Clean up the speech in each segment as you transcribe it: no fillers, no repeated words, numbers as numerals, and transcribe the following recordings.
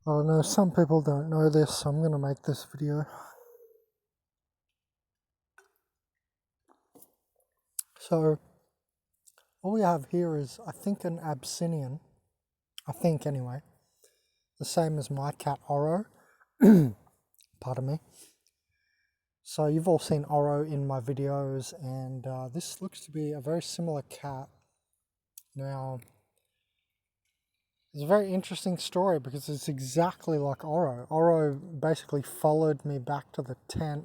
I don't know, some people don't know this, so I'm going to make this video. So, all we have here is, I think, an Abyssinian. I think, anyway. The same as my cat, Oro. Pardon me. So, you've all seen Oro in my videos, and this looks to be a very similar cat. Now, it's a very interesting story because it's exactly like Oro. Oro basically followed me back to the tent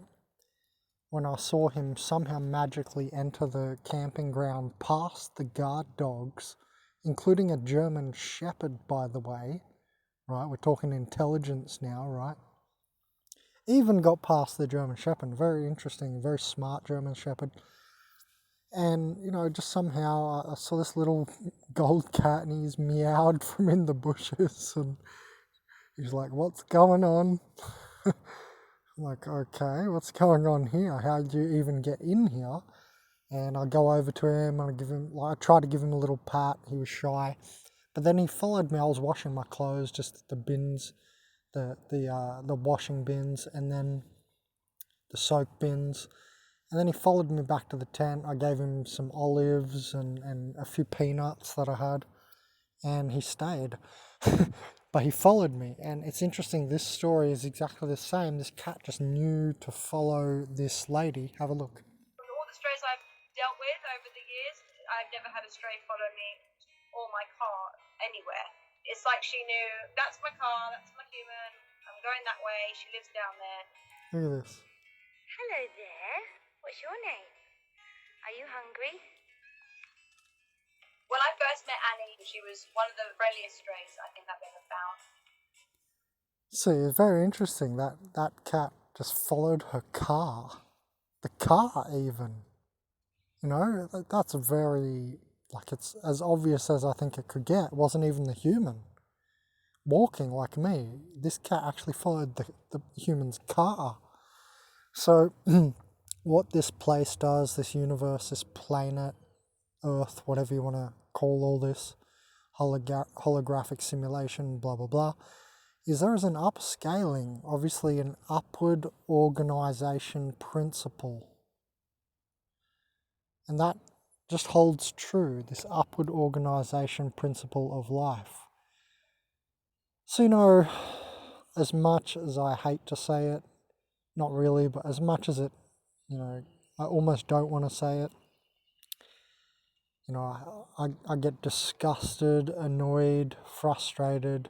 when I saw him somehow magically enter the camping ground past the guard dogs, including a German Shepherd, by the way, right? We're talking intelligence now, right? Even got past the German Shepherd. Very interesting, very smart German Shepherd. And, you know, just somehow I saw this little gold cat and he's meowed from in the bushes and he's like, "What's going on?" I'm like, "Okay, what's going on here? How did you even get in here?" And I go over to him and I tried to give him a little pat. He was shy, but then he followed me. I was washing my clothes, just the bins, the washing bins, and then the soak bins. And then he followed me back to the tent. I gave him some olives and a few peanuts that I had, and he stayed. But he followed me, and it's interesting, this story is exactly the same. This cat just knew to follow this lady. Have a look. From all the strays I've dealt with over the years, I've never had a stray follow me or my car anywhere. It's like she knew, that's my car, that's my human, I'm going that way, she lives down there. Look at this. Hello there. What's your name? Are you hungry? When I first met Annie, she was one of the friendliest strays I think I've ever found. See, it's very interesting that cat just followed her car. The car, even. You know, that's very, like, it's as obvious as I think it could get. It wasn't even the human walking like me. This cat actually followed the human's car. So, what this place does, this universe, this planet, Earth, whatever you want to call all this, holographic simulation, blah, blah, blah, is there is an upscaling, obviously an upward organization principle. And that just holds true, this upward organization principle of life. So, you know, as much as I hate to say it, not really, but as much as it, you know, I almost don't want to say it, you know, I get disgusted, annoyed, frustrated,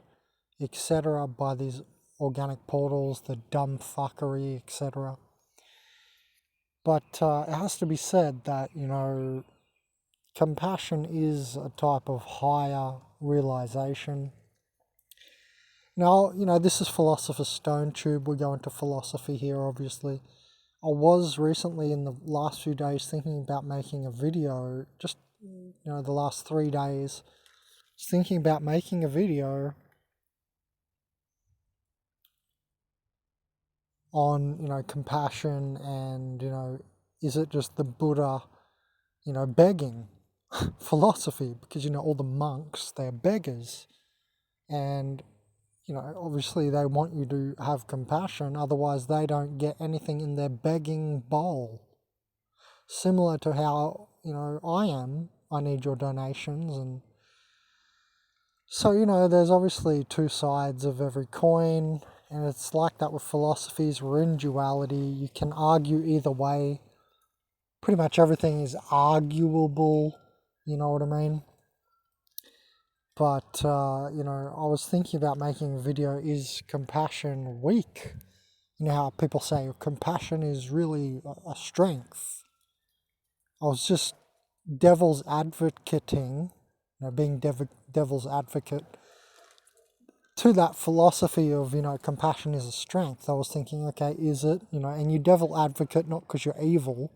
etc. by these organic portals, the dumb fuckery, etc. But it has to be said that, you know, compassion is a type of higher realization. Now, you know, this is Philosopher's Stone Tube. We're going to philosophy here, obviously. I was recently, in the last few days, thinking about making a video, just, you know, the last 3 days, thinking about making a video on, you know, compassion and, you know, is it just the Buddha, you know, begging philosophy? Because, you know, all the monks, they're beggars. And, you know, obviously they want you to have compassion, otherwise they don't get anything in their begging bowl. Similar to how, you know, I need your donations. And so, you know, there's obviously two sides of every coin, and it's like that with philosophies. We're in duality. You can argue either way. Pretty much everything is arguable, you know what I mean? But, you know, I was thinking about making a video, is compassion weak? You know how people say compassion is really a strength. I was just devil's advocating, you know, being devil's advocate to that philosophy of, you know, compassion is a strength. I was thinking, okay, is it? You know, and you devil advocate not because you're evil.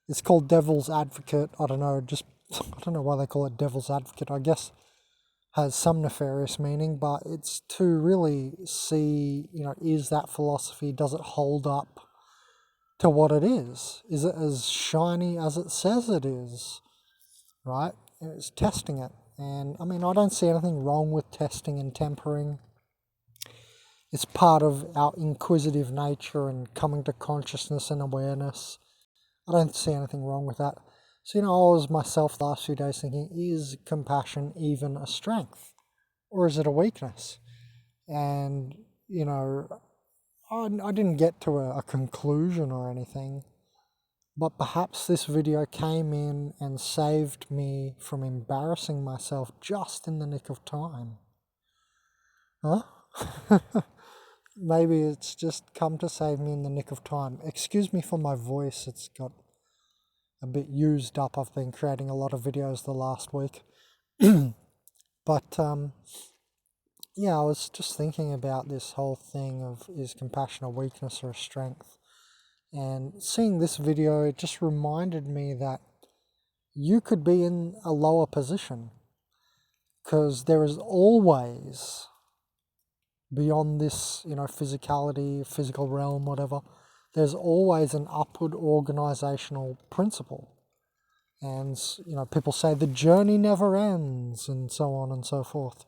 It's called devil's advocate. I don't know, I don't know why they call it devil's advocate. I guess has some nefarious meaning, but it's to really see, you know, is that philosophy, does it hold up to what it is? Is it as shiny as it says it is? Right? It's testing it. And I mean, I don't see anything wrong with testing and tempering. It's part of our inquisitive nature and coming to consciousness and awareness. I don't see anything wrong with that. So, I was myself the last few days thinking, is compassion even a strength? Or is it a weakness? And, I didn't get to a conclusion or anything, but perhaps this video came in and saved me from embarrassing myself just in the nick of time. Huh? Maybe it's just come to save me in the nick of time. Excuse me for my voice, it's got a bit used up. I've been creating a lot of videos the last week. But yeah, I was just thinking about this whole thing of, is compassion a weakness or a strength? And seeing this video, it just reminded me that you could be in a lower position, because there is always, beyond this, physicality, physical realm, whatever, there's always an upward organizational principle. And, people say the journey never ends, and so on and so forth.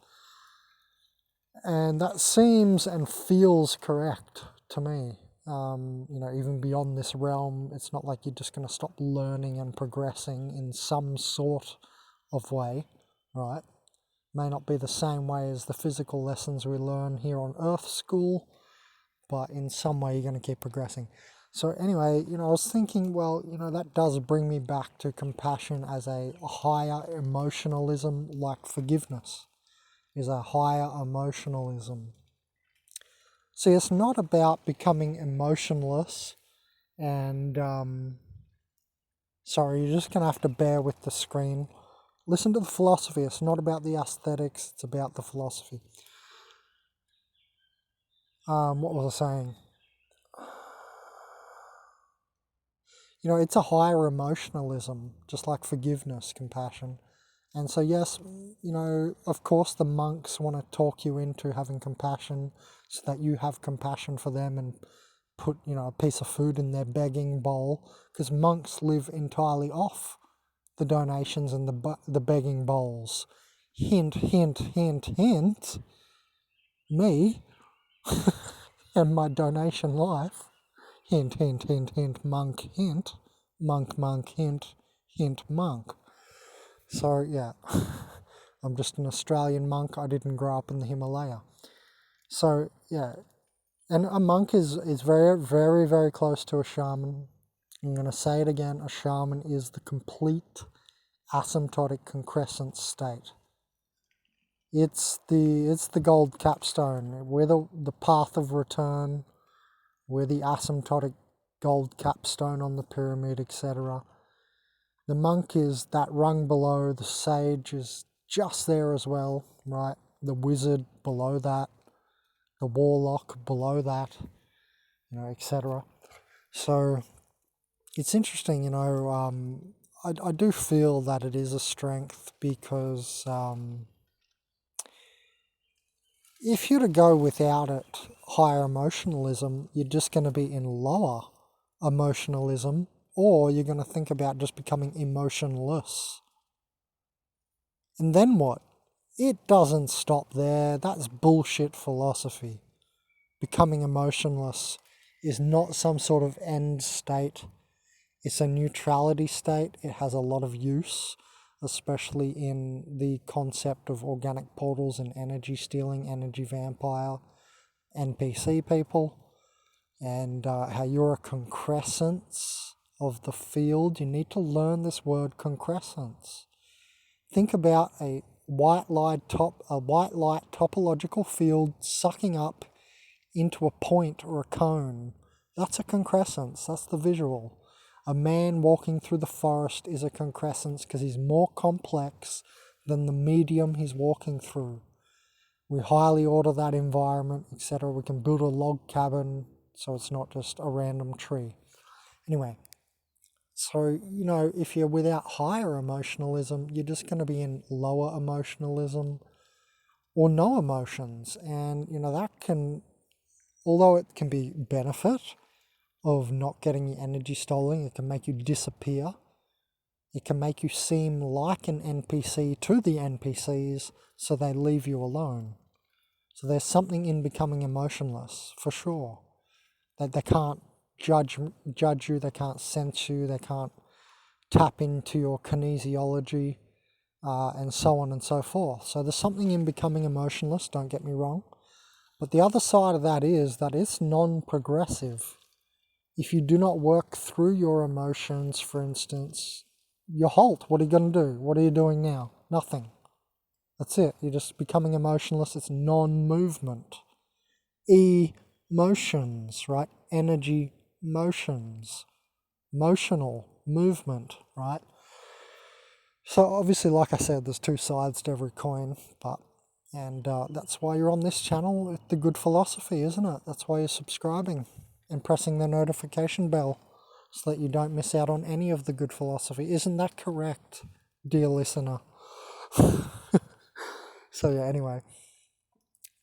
And that seems and feels correct to me. Even beyond this realm, it's not like you're just going to stop learning and progressing in some sort of way, right? May not be the same way as the physical lessons we learn here on Earth School, but in some way you're going to keep progressing. So anyway, I was thinking, well, that does bring me back to compassion as a higher emotionalism, like forgiveness is a higher emotionalism. See, it's not about becoming emotionless and, sorry, you're just going to have to bear with the screen. Listen to the philosophy. It's not about the aesthetics, it's about the philosophy. What was I saying? It's a higher emotionalism, just like forgiveness, compassion. And so, yes, of course the monks want to talk you into having compassion so that you have compassion for them and put, a piece of food in their begging bowl, because monks live entirely off the donations and the begging bowls. Hint, hint, hint, hint. Me and my donation life. Hint, hint, hint, hint, monk, hint. Monk, monk, hint, hint, monk. So, yeah, I'm just an Australian monk. I didn't grow up in the Himalaya. So, yeah, and a monk is very, very, very close to a shaman. I'm going to say it again. A shaman is the complete asymptotic concrescence state. It's the gold capstone. We're the path of return. We're the asymptotic gold capstone on the pyramid, etc. The monk is that rung below. The sage is just there as well, right? The wizard below that. The warlock below that, etc. So it's interesting, I do feel that it is a strength, because if you're to go without it, higher emotionalism, you're just going to be in lower emotionalism, or you're going to think about just becoming emotionless. And then what? It doesn't stop there. That's bullshit philosophy. Becoming emotionless is not some sort of end state. It's a neutrality state. It has a lot of use, especially in the concept of organic portals and energy stealing, energy vampire, NPC people, and how you're a concrescence of the field. You need to learn this word concrescence. Think about a white light topological field sucking up into a point or a cone. That's a concrescence. That's the visual. A man walking through the forest is a concrescence because he's more complex than the medium he's walking through. We highly order that environment, etc. We can build a log cabin so it's not just a random tree. Anyway, so, if you're without higher emotionalism, you're just going to be in lower emotionalism or no emotions. And, that can, although it can be benefit of not getting your energy stolen, it can make you disappear. It can make you seem like an NPC to the NPCs, so they leave you alone. So there's something in becoming emotionless, for sure. That they can't judge you, they can't sense you, they can't tap into your kinesiology, and so on and so forth. So there's something in becoming emotionless, don't get me wrong. But the other side of that is that it's non-progressive. If you do not work through your emotions, for instance, you halt. What are you going to do? What are you doing now? Nothing. That's it. You're just becoming emotionless. It's non-movement. Emotions, right? Energy motions. Motional movement, right? So obviously, like I said, there's two sides to every coin, and that's why you're on this channel with the good philosophy, isn't it? That's why you're subscribing and pressing the notification bell so that you don't miss out on any of the good philosophy. Isn't that correct, dear listener? So yeah, anyway,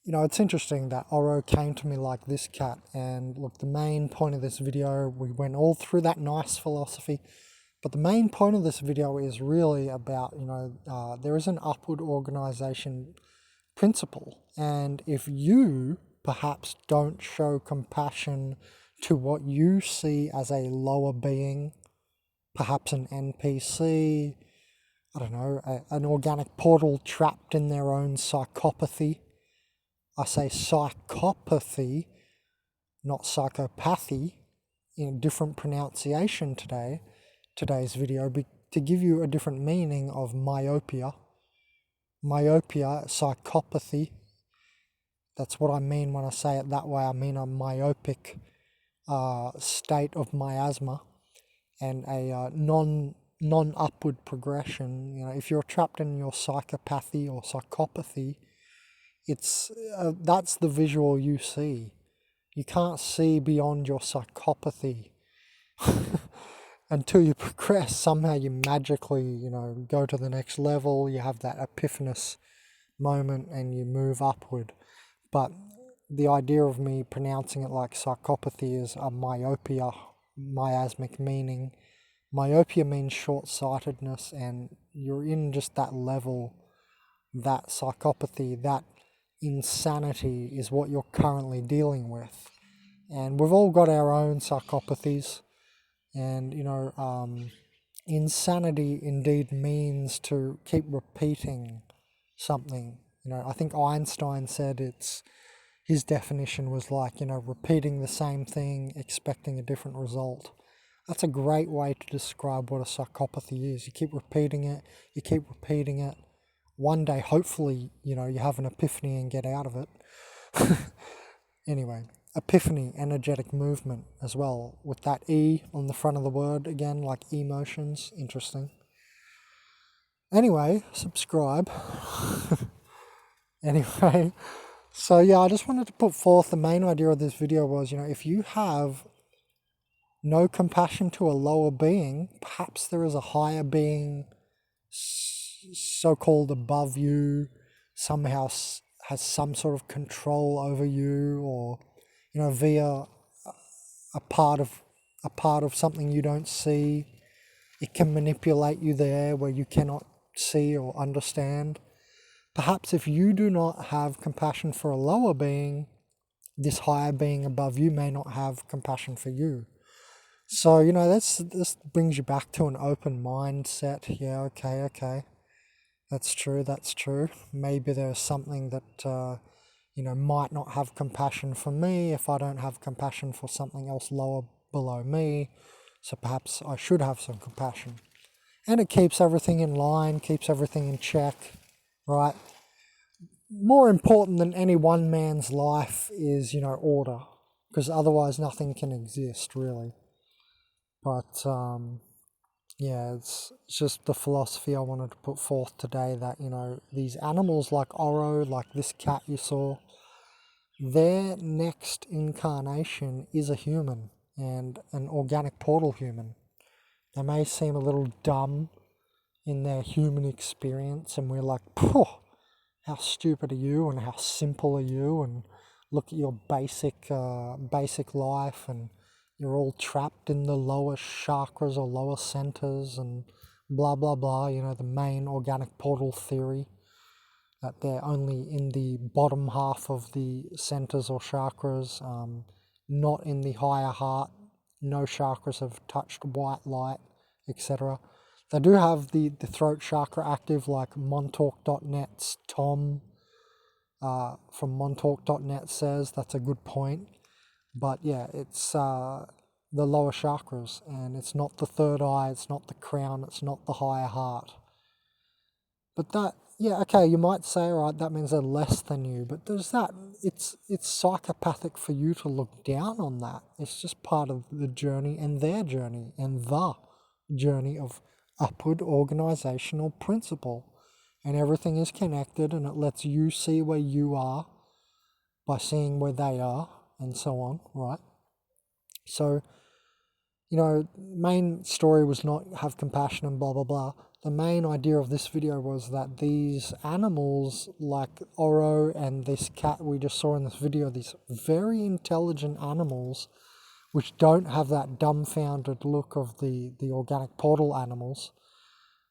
it's interesting that Oro came to me like this, cat, and look, the main point of this video, we went all through that nice philosophy. But the main point of this video is really about, there is an upward organization principle. And if you perhaps don't show compassion to what you see as a lower being, perhaps an NPC, I don't know, an organic portal trapped in their own psychopathy. I say psychopathy, not psychopathy, in a different pronunciation today's video, to give you a different meaning of myopia. Myopia, psychopathy. That's what I mean when I say it that way. I mean a myopic state of miasma and a non-upward progression. If you're trapped in your psychopathy or psychopathy, it's that's the visual you see. You can't see beyond your psychopathy. Until you progress, somehow you magically, go to the next level, you have that epiphanous moment and you move upward. But the idea of me pronouncing it like psychopathy is a myopia, miasmic meaning. Myopia means short-sightedness, and you're in just that level, that psychopathy, that insanity is what you're currently dealing with. And we've all got our own psychopathies. And, insanity indeed means to keep repeating something. I think Einstein said his definition was like, repeating the same thing, expecting a different result. That's a great way to describe what a psychopathy is. You keep repeating it, you keep repeating it. One day, hopefully, you have an epiphany and get out of it. Anyway. Epiphany, energetic movement as well, with that E on the front of the word again, like emotions. Interesting. Anyway, subscribe. Anyway, so yeah, I just wanted to put forth the main idea of this video was, if you have no compassion to a lower being, perhaps there is a higher being so-called above you, somehow has some sort of control over you, or via a part of something you don't see. It can manipulate you there where you cannot see or understand. Perhaps if you do not have compassion for a lower being, this higher being above you may not have compassion for you. So, this brings you back to an open mindset. Yeah, okay. That's true. Maybe there's something that might not have compassion for me if I don't have compassion for something else lower below me. So perhaps I should have some compassion. And it keeps everything in line, keeps everything in check, right? More important than any one man's life is, order. Because otherwise nothing can exist, really. But, yeah, it's just the philosophy I wanted to put forth today that, these animals like Oro, like this cat you saw, their next incarnation is a human, and an organic portal human. They may seem a little dumb in their human experience, and we're like, how stupid are you, and how simple are you, and look at your basic life, and you're all trapped in the lower chakras or lower centers, and blah blah blah, the main organic portal theory. that they're only in the bottom half of the centers or chakras, not in the higher heart. No chakras have touched white light, etc. They do have the throat chakra active, like montalk.net's Tom from montalk.net says. That's a good point. But yeah, it's the lower chakras, and it's not the third eye, it's not the crown, it's not the higher heart. But that, yeah, okay, you might say, right, that means they're less than you, but there's that, it's psychopathic for you to look down on that. It's just part of the journey and their journey and the journey of upward organizational principle. And everything is connected, and it lets you see where you are by seeing where they are, and so on, right? So, you know, main story was not have compassion and blah, blah, blah. The main idea of this video was that these animals, like Oro and this cat we just saw in this video, these very intelligent animals, which don't have that dumbfounded look of the organic portal animals.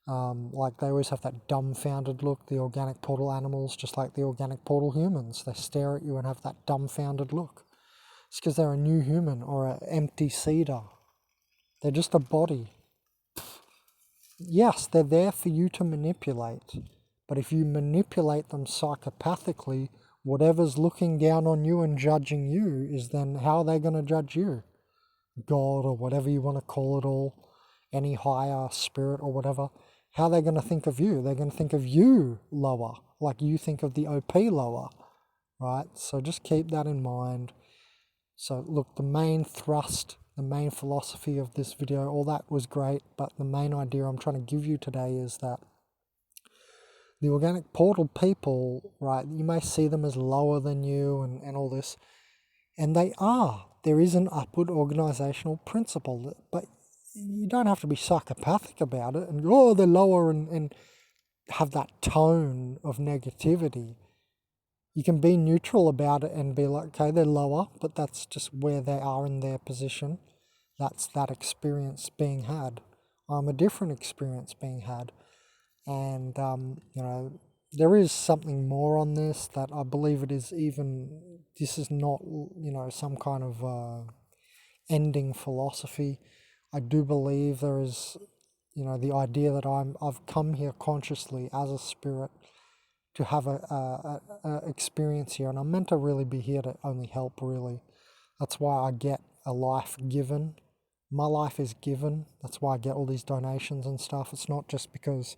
Like they always have that dumbfounded look, the organic portal animals, just like the organic portal humans. They stare at you and have that dumbfounded look. It's because they're a new human or an empty cedar. They're just a body. Yes, they're there for you to manipulate. But if you manipulate them psychopathically, whatever's looking down on you and judging you is then how are they going to judge you? God or whatever you want to call it all, any higher spirit or whatever. How are they going to think of you? They're going to think of you lower, like you think of the OP lower, right? So just keep that in mind. So look, the main thrust, the main philosophy of this video, all that was great, but the main idea I'm trying to give you today is that the organic portal people, right, you may see them as lower than you and all this, and they are. There is an upward organizational principle, but you don't have to be psychopathic about it and go, oh, they're lower and have that tone of negativity. You can be neutral about it and be like, okay, they're lower, but that's just where they are in their position. That's that experience being had. A different experience being had. And, you know, there is something more on this that I believe it is even, this is not, you know, some kind of ending philosophy. I do believe there is, you know, the idea that I've come here consciously as a spirit to have a experience here, and I'm meant to really be here to only help, really. That's why I get a life given. My life is given. That's why I get all these donations and stuff. It's not just because,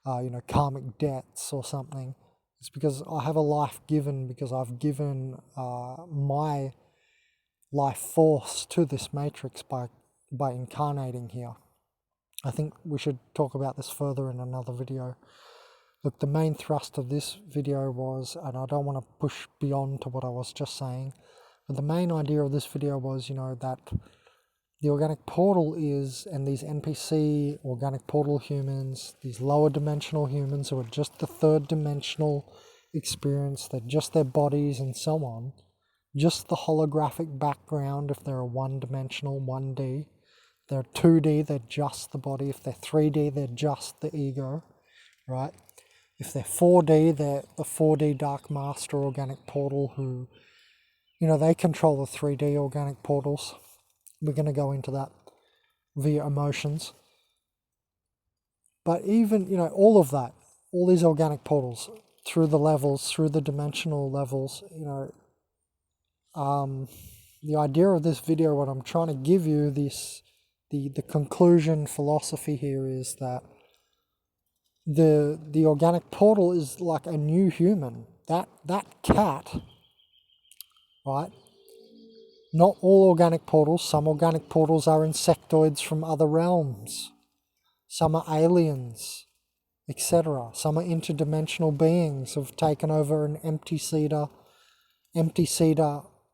you know, karmic debts or something. It's because I have a life given because I've given my life force to this matrix by incarnating here. I think we should talk about this further in another video. Look, the main thrust of this video was, and I don't want to push beyond to what I was just saying, but the main idea of this video was, you know, that the organic portal is, and these NPC organic portal humans, these lower dimensional humans who are just the third dimensional experience, they're just their bodies and so on, just the holographic background if they're a one-dimensional 1D. They're 2D, they're just the body. If they're 3D, they're just the ego, right? If they're 4D, they're the 4D Dark Master organic portal who, you know, they control the 3D organic portals. We're going to go into that via emotions. But even, you know, all of that, all these organic portals, through the levels, through the dimensional levels, you know, the idea of this video, what I'm trying to give you, the conclusion philosophy here is that the organic portal is like a new human. That cat, right? Not all organic portals. Some organic portals are insectoids from other realms. Some are aliens, etc. Some are interdimensional beings who've taken over an empty cedar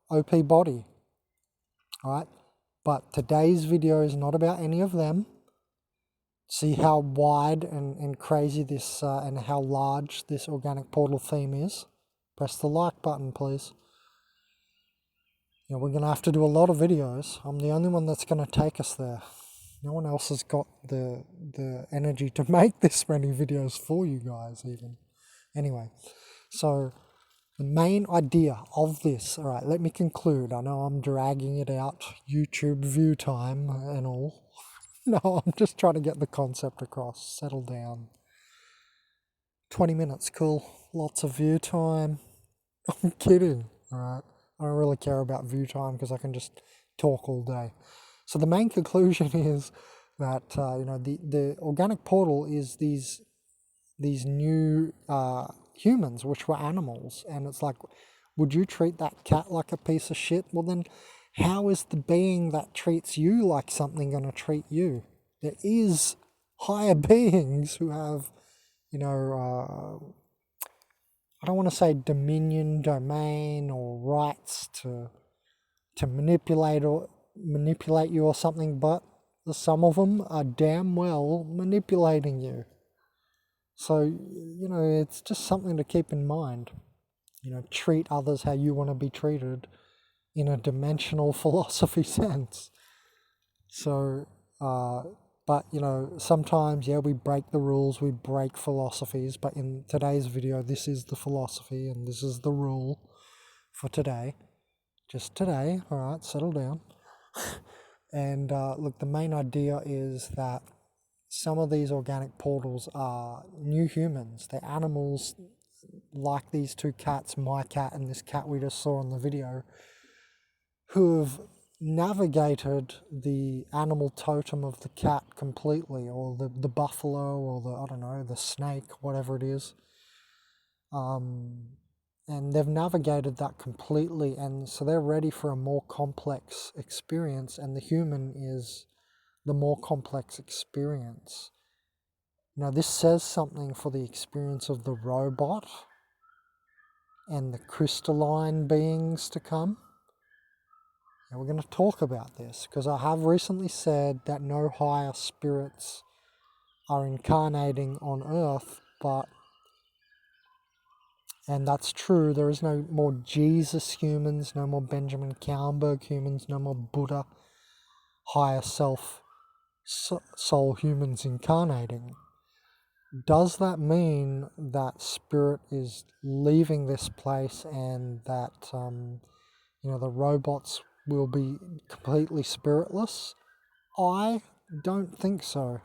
OP body. Alright? But today's video is not about any of them. See how wide and crazy this and how large this organic portal theme is. Press the like button, please. You know, we're going to have to do a lot of videos. I'm the only one that's going to take us there. No one else has got the energy to make this many videos for you guys even. Anyway, so the main idea of this, all right, let me conclude. I know I'm dragging it out, YouTube view time and all. No, I'm just trying to get the concept across. Settle down. 20 minutes, cool. Lots of view time. I'm kidding, all right? I don't really care about view time because I can just talk all day. So the main conclusion is that, the organic portal is these new humans, which were animals. And it's like, would you treat that cat like a piece of shit? Well, then how is the being that treats you like something going to treat you? There is higher beings who have, I don't want to say dominion, domain, or rights to manipulate you or something, but some of them are damn well manipulating you. So, it's just something to keep in mind. Treat others how you want to be treated in a dimensional philosophy sense. So, but, sometimes, we break the rules, we break philosophies, but in today's video, this is the philosophy and this is the rule for today. Just today, all right, settle down. And look, the main idea is that some of these organic portals are new humans. They're animals like these two cats, my cat and this cat we just saw in the video, who have navigated the animal totem of the cat completely, or the buffalo, or the snake, whatever it is. And they've navigated that completely, and so they're ready for a more complex experience, and the human is the more complex experience. Now, this says something for the experience of the robot and the crystalline beings to come. And we're going to talk about this because I have recently said that no higher spirits are incarnating on Earth, and that's true. There is no more Jesus humans, no more Benjamin Kallenberg humans, no more Buddha, higher self, soul humans incarnating. Does that mean that spirit is leaving this place and that, the robots will be completely spiritless? I don't think so.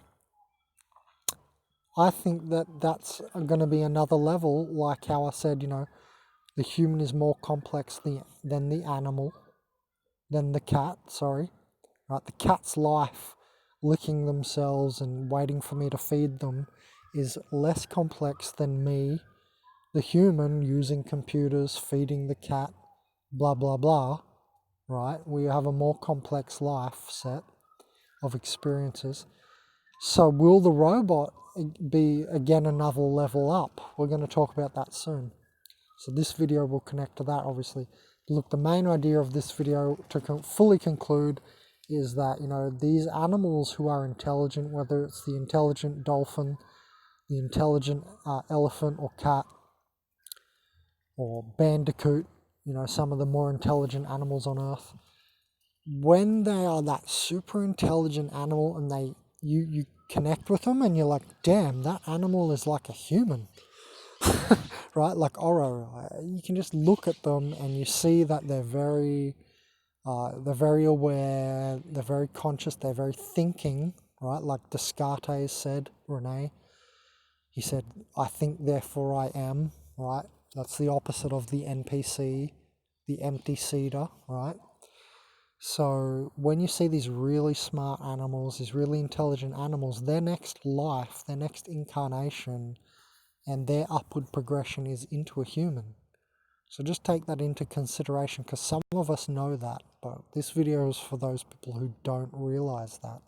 I think that that's going to be another level, like how I said, the human is more complex than the animal, than the cat, sorry. Right, the cat's life, licking themselves and waiting for me to feed them, is less complex than me, the human, using computers, feeding the cat, blah, blah, blah, right? We have a more complex life set of experiences. So will the robot be, again, another level up? We're going to talk about that soon. So this video will connect to that, obviously. Look, the main idea of this video, to fully conclude, is that, these animals who are intelligent, whether it's the intelligent dolphin, the intelligent elephant or cat, or bandicoot, some of the more intelligent animals on Earth, when they are that super intelligent animal and you connect with them and you're like, damn, that animal is like a human. Right, like Oro, you can just look at them and you see that they're very aware, they're very conscious, they're very thinking, right? Like Descartes said, Rene, he said, I think, therefore I am, right? That's the opposite of the NPC, the empty seeder, right? So when you see these really smart animals, these really intelligent animals, their next life, their next incarnation, and their upward progression is into a human. So just take that into consideration, because some of us know that, but this video is for those people who don't realize that.